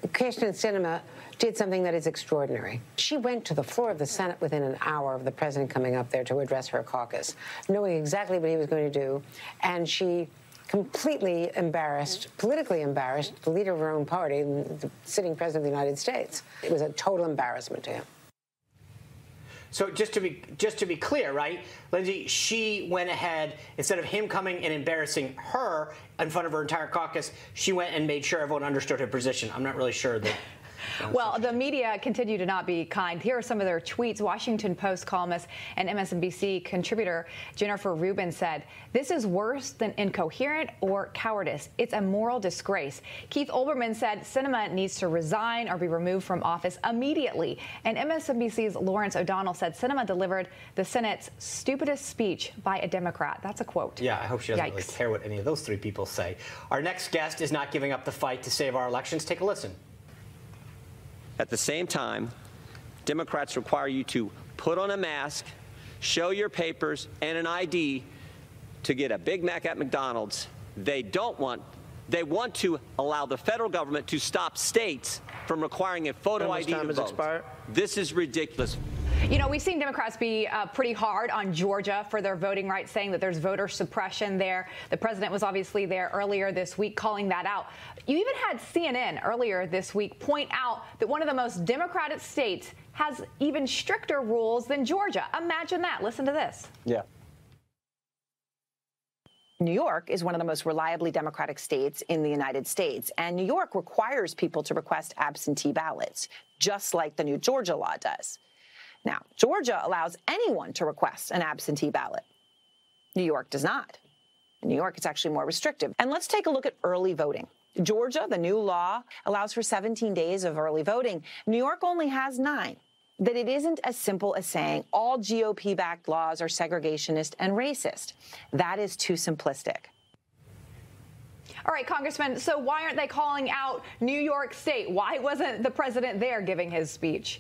Kyrsten Sinema did something that is extraordinary. She went to the floor of the Senate within an hour of the president coming up there to address her caucus, knowing exactly what he was going to do, and she completely embarrassed, politically embarrassed, the leader of her own party, the sitting president of the United States. It was a total embarrassment to him. So just to be clear, right, Lindsay, she went ahead, instead of him coming and embarrassing her in front of her entire caucus, she went and made sure everyone understood her position. I'm not really sure that. Well, the media continue to not be kind. Here are some of their tweets. Washington Post columnist and MSNBC contributor Jennifer Rubin said, "This is worse than incoherent or cowardice. It's a moral disgrace." Keith Olbermann said Sinema needs to resign or be removed from office immediately. And MSNBC's Lawrence O'Donnell said Sinema delivered the Senate's stupidest speech by a Democrat. That's a quote. Yeah, I hope she doesn't really care what any of those three people say. Our next guest is not giving up the fight to save our elections. Take a listen. At the same time, Democrats require you to put on a mask, show your papers and an ID to get a Big Mac at McDonald's. They want to allow the federal government to stop states from requiring a photo ID to vote. This is ridiculous. You know, we've seen Democrats be pretty hard on Georgia for their voting rights, saying that there's voter suppression there. The president was obviously there earlier this week calling that out. You even had CNN earlier this week point out that one of the most Democratic states has even stricter rules than Georgia. Imagine that. Listen to this. Yeah. New York is one of the most reliably Democratic states in the United States, and New York requires people to request absentee ballots, just like the new Georgia law does. Now, Georgia allows anyone to request an absentee ballot. New York does not. In New York, it's actually more restrictive. And let's take a look at early voting. Georgia, the new law, allows for 17 days of early voting. New York only has 9. That it isn't as simple as saying all GOP-backed laws are segregationist and racist. That is too simplistic. All right, Congressman, so why aren't they calling out New York State? Why wasn't the president there giving his speech?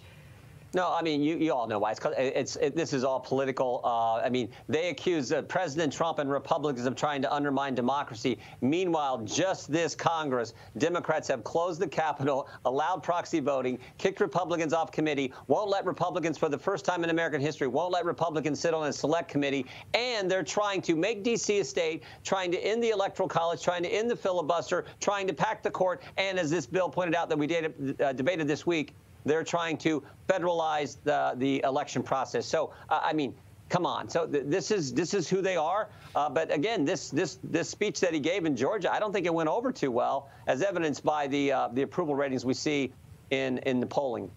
No, I mean, you all know why. This is all political. I mean, they accuse President Trump and Republicans of trying to undermine democracy. Meanwhile, just this Congress, Democrats have closed the Capitol, allowed proxy voting, kicked Republicans off committee, won't let Republicans, for the first time in American history, won't let Republicans sit on a select committee, and they're trying to make D.C. a state, trying to end the Electoral College, trying to end the filibuster, trying to pack the court, and as this bill pointed out that we debated this week, they're trying to federalize the election process. So, I mean, come on. So this is who they are. But again, this speech that he gave in Georgia, I don't think it went over too well, as evidenced by the approval ratings we see in the polling.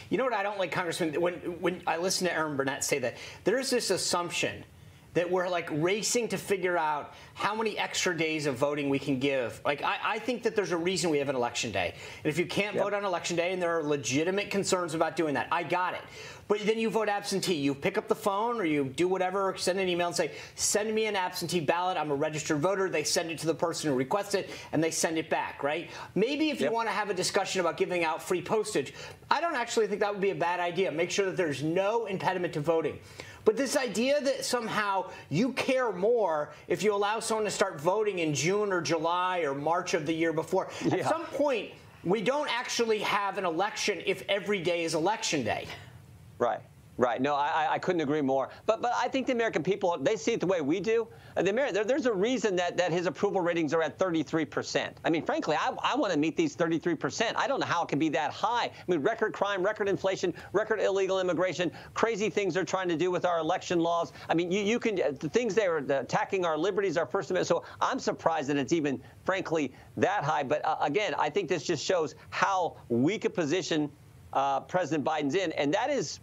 You know what I don't like, Congressman? When I listen to Aaron Burnett say that, there's this assumption that we're like racing to figure out how many extra days of voting we can give. Like, I think that there's a reason we have an election day. And if you can't vote on election day, and there are legitimate concerns about doing that, I got it. But then you vote absentee. You pick up the phone or you do whatever, send an email and say, send me an absentee ballot. I'm a registered voter. They send it to the person who requests it, and they send it back, right? Maybe if you want to have a discussion about giving out free postage, I don't actually think that would be a bad idea. Make sure that there's no impediment to voting. But this idea that somehow you care more if you allow someone to start voting in June or July or March of the year before, at some point, we don't actually have an election if every day is election day. Right. Right. No, I couldn't agree more. But I think the American people, they see it the way we do. There's a reason that his approval ratings are at 33%. I mean, frankly, I want to meet these 33%. I don't know how it can be that high. I mean, record crime, record inflation, record illegal immigration, crazy things they're trying to do with our election laws. I mean, you can, the things they are attacking our liberties, our First Amendment. So I'm surprised that it's even, frankly, that high. But again, I think this just shows how weak a position President Biden's in. And that is,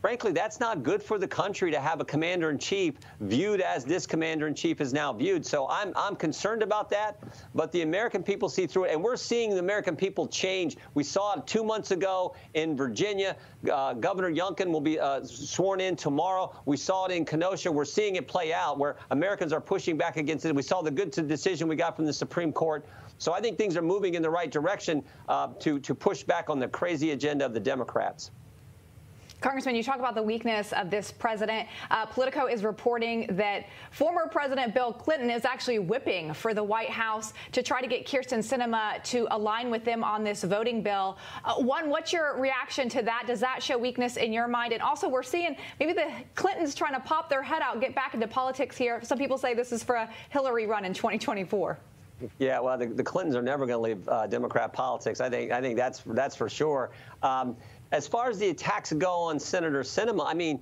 frankly, that's not good for the country to have a commander-in-chief viewed as this commander-in-chief is now viewed. So I'm concerned about that. But the American people see through it. And we're seeing the American people change. We saw it 2 months ago in Virginia. Governor Youngkin will be sworn in tomorrow. We saw it in Kenosha. We're seeing it play out where Americans are pushing back against it. We saw the good decision we got from the Supreme Court. So I think things are moving in the right direction to push back on the crazy agenda of the Democrats. Congressman, you talk about the weakness of this president. Politico is reporting that former President Bill Clinton is actually whipping for the White House to try to get Kyrsten Sinema to align with them on this voting bill. One, what's your reaction to that? Does that show weakness in your mind? And also, we're seeing maybe the Clintons trying to pop their head out, get back into politics here. Some people say this is for a Hillary run in 2024. Yeah, well, the Clintons are never going to leave Democrat politics. I think that's for sure. As far as the attacks go on Senator Sinema, I mean,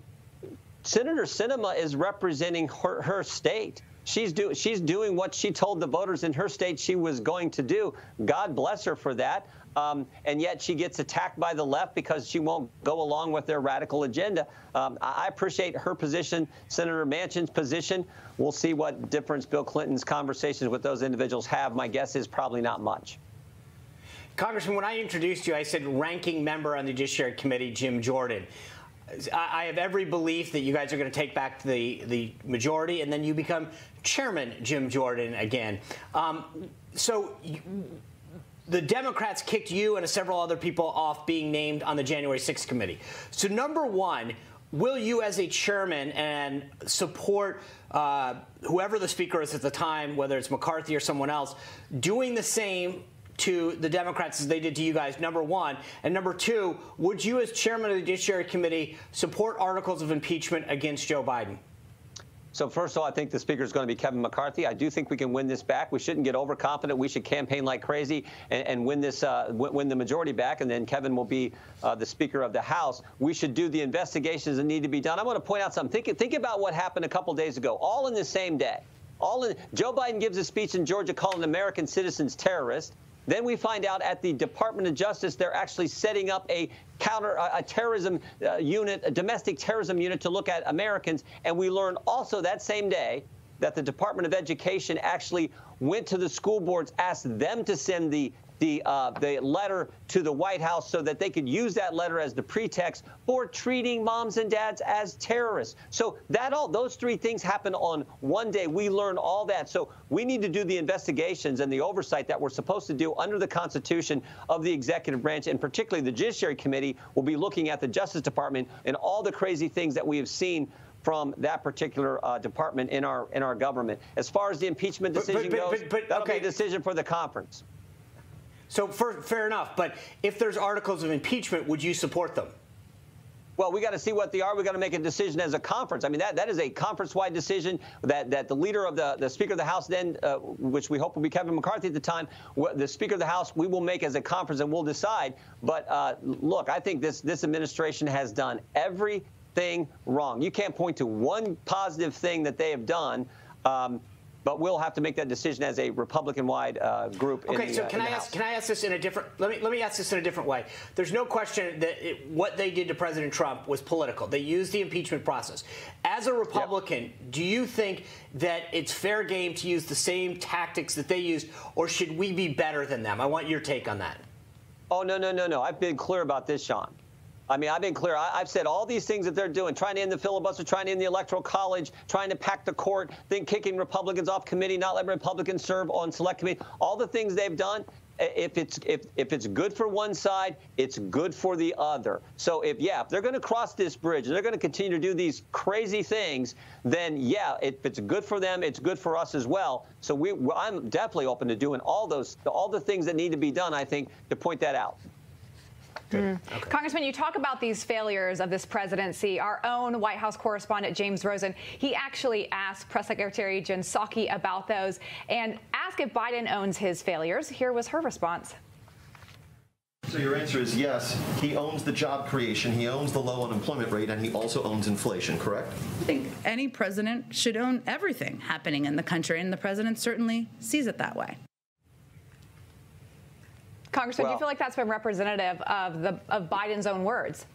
Senator Sinema is representing her state. She's doing what she told the voters in her state she was going to do. God bless her for that. And yet she gets attacked by the left because she won't go along with their radical agenda. I appreciate her position, Senator Manchin's position. We'll see what difference Bill Clinton's conversations with those individuals have. My guess is probably not much. Congressman, when I introduced you, I said ranking member on the Judiciary Committee, Jim Jordan. I have every belief that you guys are going to take back the majority, and then you become Chairman Jim Jordan again. The Democrats kicked you and several other people off being named on the January 6th committee. So, number one, will you as a chairman and support whoever the speaker is at the time, whether it's McCarthy or someone else, doing the same to the Democrats as they did to you guys, number one? And number two, would you as chairman of the Judiciary Committee support articles of impeachment against Joe Biden? So first of all, I think the speaker is going to be Kevin McCarthy. I do think we can win this back. We shouldn't get overconfident. We should campaign like crazy and win this, win the majority back, and then Kevin will be the Speaker of the House. We should do the investigations that need to be done. I want to point out something. Think about what happened a couple days ago, all in the same day. Joe Biden gives a speech in Georgia calling American citizens terrorists. Then we find out at the Department of Justice they're actually setting up a terrorism unit, a domestic terrorism unit to look at Americans. And we learn also that same day that the Department of Education actually went to the school boards, asked them to send the letter to the White House so that they could use that letter as the pretext for treating moms and dads as terrorists. So those three things happen on one day. We learn all that. So we need to do the investigations and the oversight that we're supposed to do under the Constitution of the executive branch, and particularly the Judiciary Committee will be looking at the Justice Department and all the crazy things that we have seen from that particular department in our government. As far as the impeachment decision goes, that'll be a decision for the conference. So fair enough, but if there's articles of impeachment, would you support them? Well, we got to see what they are. We got to make a decision as a conference. I mean, that is a conference-wide decision that the leader of the Speaker of the House then, which we hope will be Kevin McCarthy at the time, the Speaker of the House, we will make as a conference and we'll decide. But look, I think this administration has done everything wrong. You can't point to one positive thing that they have done. But we'll have to make that decision as a Republican-wide group. Okay, so can I ask this in a different? Let me ask this in a different way. There's no question that what they did to President Trump was political. They used the impeachment process. As a Republican, do you think that it's fair game to use the same tactics that they used, or should we be better than them? I want your take on that. Oh no! I've been clear about this, Sean. I mean, I've been clear. I've said all these things that they're doing, trying to end the filibuster, trying to end the Electoral College, trying to pack the court, kicking Republicans off committee, not letting Republicans serve on select committee, all the things they've done. If it's good for one side, it's good for the other. So if they're going to cross this bridge and they're going to continue to do these crazy things, then if it's good for them, it's good for us as well. So I'm definitely open to doing all the things that need to be done, I think, to point that out. Okay. Congressman, you talk about these failures of this presidency. Our own White House correspondent, James Rosen, he actually asked Press Secretary Jen Psaki about those and asked if Biden owns his failures. Here was her response. So your answer is yes, he owns the job creation, he owns the low unemployment rate, and he also owns inflation, correct? I think any president should own everything happening in the country, and the president certainly sees it that way. Congressman, do you feel like that's been representative of Biden's own words?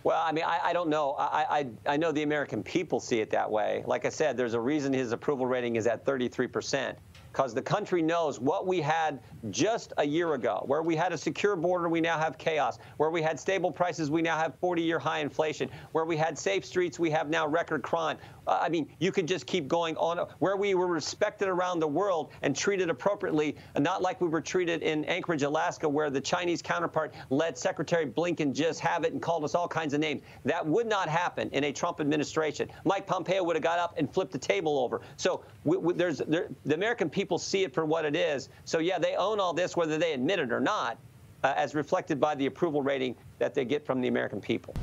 Well, I mean, I don't know. I know the American people see it that way. Like I said, there's a reason his approval rating is at 33%. because the country knows what we had just a year ago, where we had a secure border, we now have chaos, where we had stable prices, we now have 40-year high inflation, where we had safe streets, we have now record crime. I mean, you could just keep going on, where we were respected around the world and treated appropriately, and not like we were treated in Anchorage, Alaska, where the Chinese counterpart let Secretary Blinken just have it and called us all kinds of names. That would not happen in a Trump administration. Mike Pompeo would have got up and flipped the table over. So the American people see it for what it is. So, yeah, they own all this, whether they admit it or not, as reflected by the approval rating that they get from the American people.